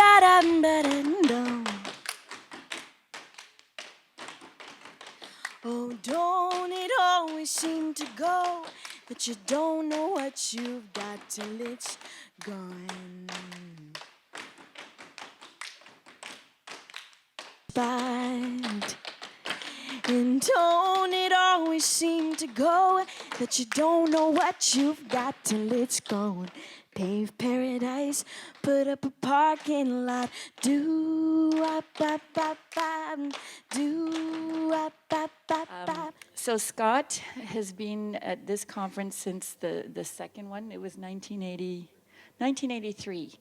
Ba-da-da-da-da-da-da. Oh, don't it always seem to go that you don't know what you've got till it's gone? But and don't it always seem to go that you don't know what you've got till it's gone? Pave paradise, put up a parking lot. So Scott has been at this conference since the second one. It was 1983.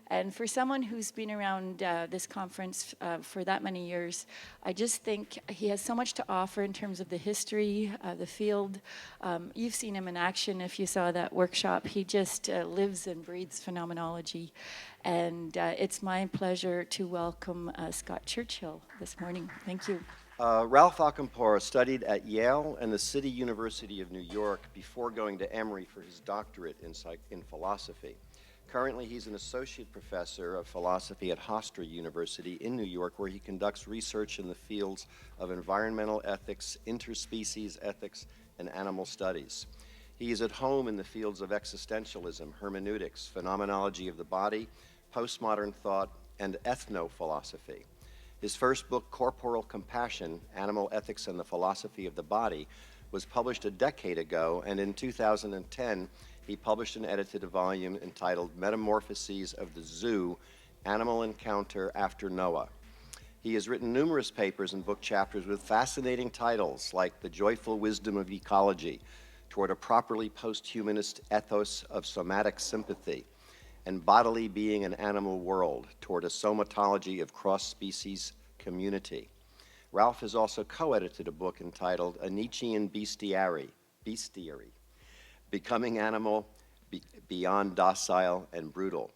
And for someone who's been around this conference for that many years, I just think he has so much to offer in terms of the history, the field. You've seen him in action if you saw that workshop. He just lives and breathes phenomenology. And it's my pleasure to welcome Scott Churchill this morning. Thank you. Ralph Acampora studied at Yale and the City University of New York before going to Emory for his doctorate in philosophy. Currently, he's an associate professor of philosophy at Hofstra University in New York, where he conducts research in the fields of environmental ethics, interspecies ethics, and animal studies. He is at home in the fields of existentialism, hermeneutics, phenomenology of the body, postmodern thought, and ethnophilosophy. His first book, Corporal Compassion, Animal Ethics and the Philosophy of the Body, was published a decade ago, and in 2010, he published and edited a volume entitled Metamorphoses of the Zoo, Animal Encounter After Noah. He has written numerous papers and book chapters with fascinating titles like The Joyful Wisdom of Ecology, Toward a Properly Post-Humanist Ethos of Somatic Sympathy, and Bodily Being an Animal World, Toward a Somatology of Cross-Species Community. Ralph has also co-edited a book entitled A Nietzschean Bestiary, Becoming Animal, Beyond Docile and Brutal.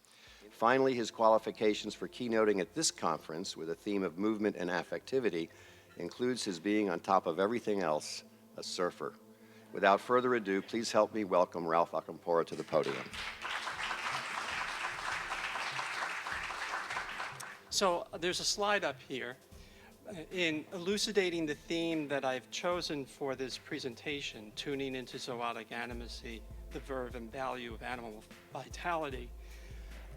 Finally, his qualifications for keynoting at this conference with a theme of movement and affectivity includes his being, on top of everything else, a surfer. Without further ado, please help me welcome Ralph Acampora to the podium. So there's a slide up here. In elucidating the theme that I've chosen for this presentation, tuning into zootic animacy, the verve and value of animal vitality,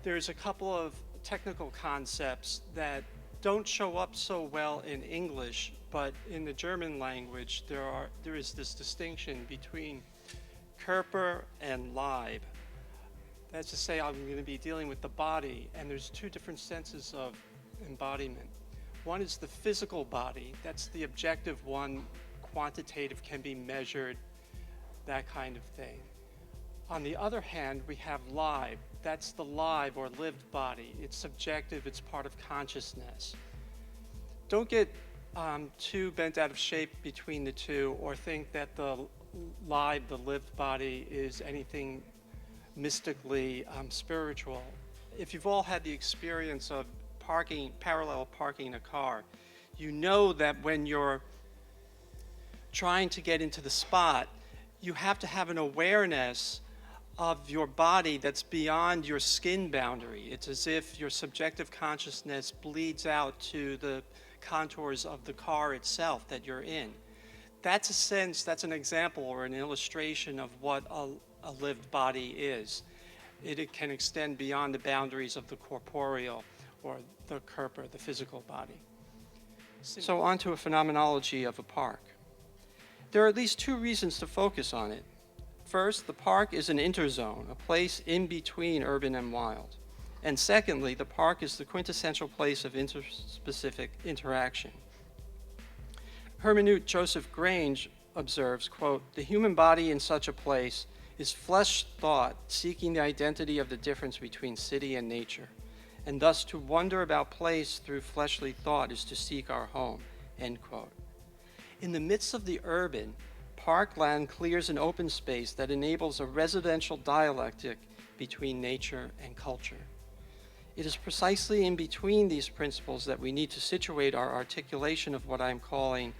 there's a couple of technical concepts that don't show up so well in English, but in the German language, there is this distinction between Körper and Leib. That's to say, I'm going to be dealing with the body, and there's two different senses of embodiment. One is the physical body. That's the objective one, quantitative, can be measured, that kind of thing. On the other hand, we have Leib. That's the live or lived body. It's subjective, it's part of consciousness. Don't get too bent out of shape between the two or think that the live, the lived body is anything mystically spiritual. If you've all had the experience of parallel parking a car, you know that when you're trying to get into the spot, you have to have an awareness of your body that's beyond your skin boundary. It's as if your subjective consciousness bleeds out to the contours of the car itself that you're in. That's a sense, that's an example or an illustration of what a lived body is. It can extend beyond the boundaries of the corporeal or the Körper, the physical body. So on to a phenomenology of a park. There are at least two reasons to focus on it. First, the park is an interzone, a place in between urban and wild. And secondly, the park is the quintessential place of interspecific interaction. Hermeneut Joseph Grange observes, quote, "The human body in such a place is flesh thought seeking the identity of the difference between city and nature. And thus to wonder about place through fleshly thought is to seek our home," end quote. In the midst of the urban, parkland clears an open space that enables a residential dialectic between nature and culture. It is precisely in between these principles that we need to situate our articulation of what I'm calling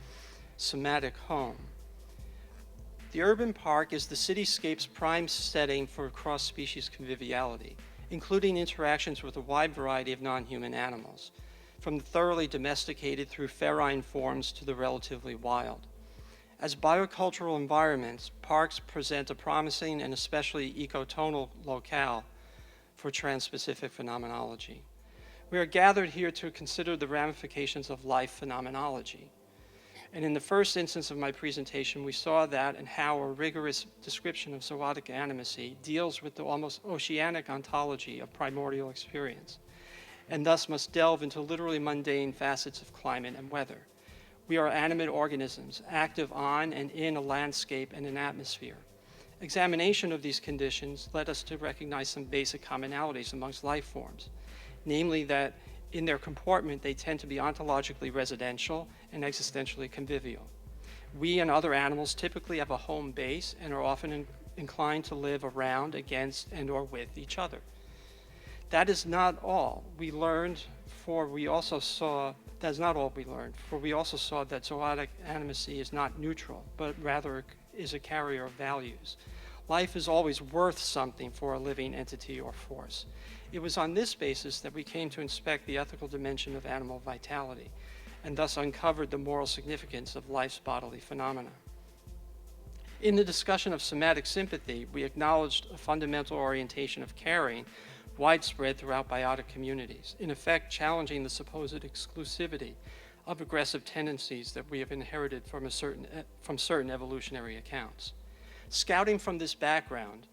somatic home. The urban park is the cityscape's prime setting for cross-species conviviality. including interactions with a wide variety of non-human animals, from the thoroughly domesticated through ferine forms to the relatively wild. As biocultural environments, parks present a promising and especially ecotonal locale for trans-specific phenomenology. We are gathered here to consider the ramifications of life phenomenology. And in the first instance of my presentation, we saw that and how a rigorous description of zootic animacy deals with the almost oceanic ontology of primordial experience, and thus must delve into literally mundane facets of climate and weather. We are animate organisms, active on and in a landscape and an atmosphere. Examination of these conditions led us to recognize some basic commonalities amongst life forms, namely that in their comportment, they tend to be ontologically residential and existentially convivial. We and other animals typically have a home base and are often inclined to live around, against, and or with each other. That is not all we learned, for we also saw that zootic animacy is not neutral, but rather is a carrier of values. Life is always worth something for a living entity or force. It was on this basis that we came to inspect the ethical dimension of animal vitality, and thus uncovered the moral significance of life's bodily phenomena. In the discussion of somatic sympathy, we acknowledged a fundamental orientation of caring widespread throughout biotic communities, in effect challenging the supposed exclusivity of aggressive tendencies that we have inherited from certain evolutionary accounts. Scouting from this background,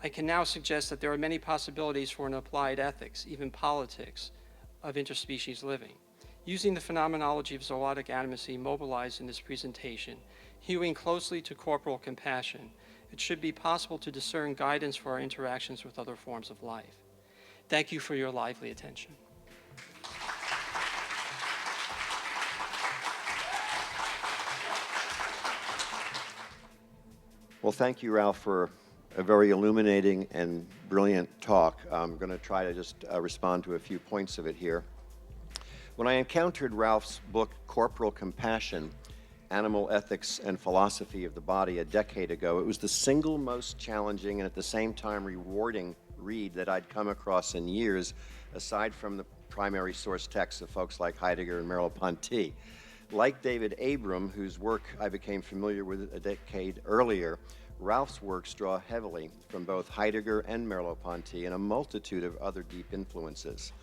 I can now suggest that there are many possibilities for an applied ethics, even politics, of interspecies living. Using the phenomenology of zootic animacy mobilized in this presentation, hewing closely to corporal compassion, it should be possible to discern guidance for our interactions with other forms of life. Thank you for your lively attention. Well, thank you, Ralph, for a very illuminating and brilliant talk. I'm going to try to just respond to a few points of it here. When I encountered Ralph's book, Corporal Compassion, Animal Ethics and Philosophy of the Body, a decade ago, it was the single most challenging and at the same time rewarding read that I'd come across in years, aside from the primary source texts of folks like Heidegger and Merleau-Ponty. Like David Abram, whose work I became familiar with a decade earlier, Ralph's works draw heavily from both Heidegger and Merleau-Ponty and a multitude of other deep influences.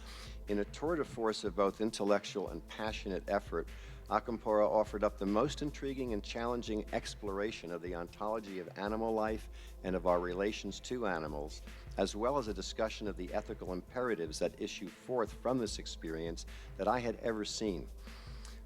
In a tour de force of both intellectual and passionate effort, Accampora offered up the most intriguing and challenging exploration of the ontology of animal life and of our relations to animals, as well as a discussion of the ethical imperatives that issue forth from this experience that I had ever seen.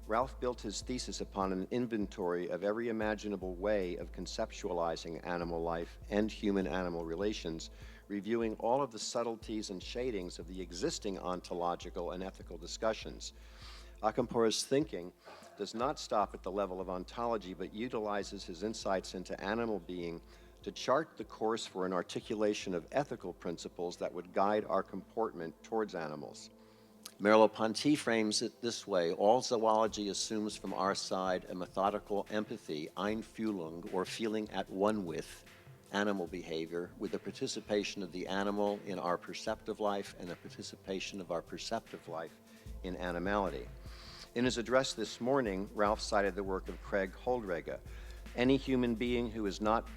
Ralph built his thesis upon an inventory of every imaginable way of conceptualizing animal life and human-animal relations, reviewing all of the subtleties and shadings of the existing ontological and ethical discussions. Accampora's thinking does not stop at the level of ontology, but utilizes his insights into animal being to chart the course for an articulation of ethical principles that would guide our comportment towards animals. Merleau-Ponty frames it this way: all zoology assumes from our side a methodical empathy, Einfühlung, or feeling at one with animal behavior, with the participation of the animal in our perceptive life and the participation of our perceptive life in animality. In his address this morning, Ralph cited the work of Craig Holdrege. Any human being who is not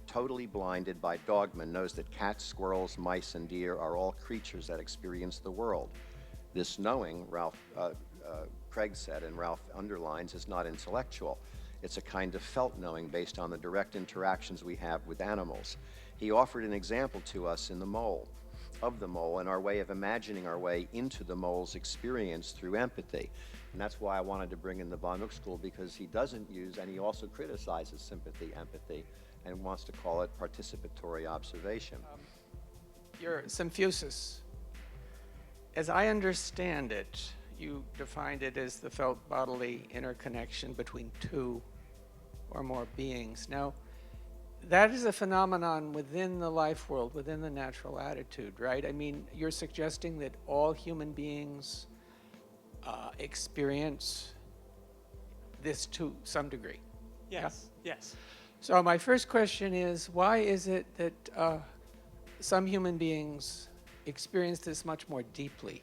totally blinded by dogma knows that cats, squirrels, mice, and deer are all creatures that experience the world. This knowing, Craig said, and Ralph underlines, is not intellectual. It's a kind of felt knowing based on the direct interactions we have with animals. He offered an example to us in the mole, and our way of imagining our way into the mole's experience through empathy. And that's why I wanted to bring in the Von Uck School, because he doesn't use, and he also criticizes sympathy, empathy, and wants to call it participatory observation. Your symphysis, as I understand it, you defined it as the felt bodily interconnection between two or more beings. Now, that is a phenomenon within the life world, within the natural attitude, right? I mean, you're suggesting that all human beings experience this to some degree. Yes, yes. So my first question is, why is it that some human beings experience this much more deeply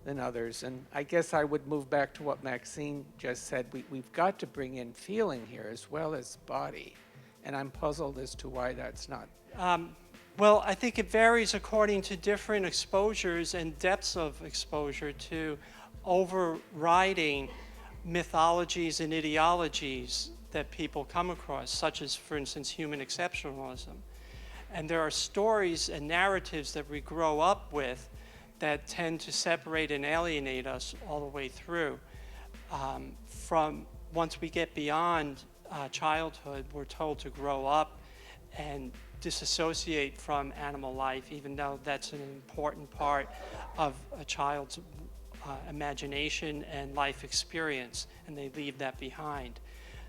than others. And I guess I would move back to what Maxine just said. We've got to bring in feeling here as well as body. And I'm puzzled as to why that's not. Well, I think it varies according to different exposures and depths of exposure to overriding mythologies and ideologies that people come across, such as, for instance, human exceptionalism. And there are stories and narratives that we grow up with that tend to separate and alienate us all the way through. From once we get beyond childhood, we're told to grow up and disassociate from animal life, even though that's an important part of a child's imagination and life experience, and they leave that behind.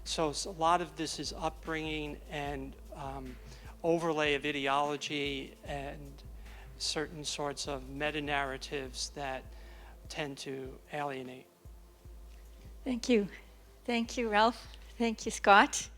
So a lot of this is upbringing and overlay of ideology and certain sorts of meta-narratives that tend to alienate. Thank you. Thank you, Ralph. Thank you, Scott.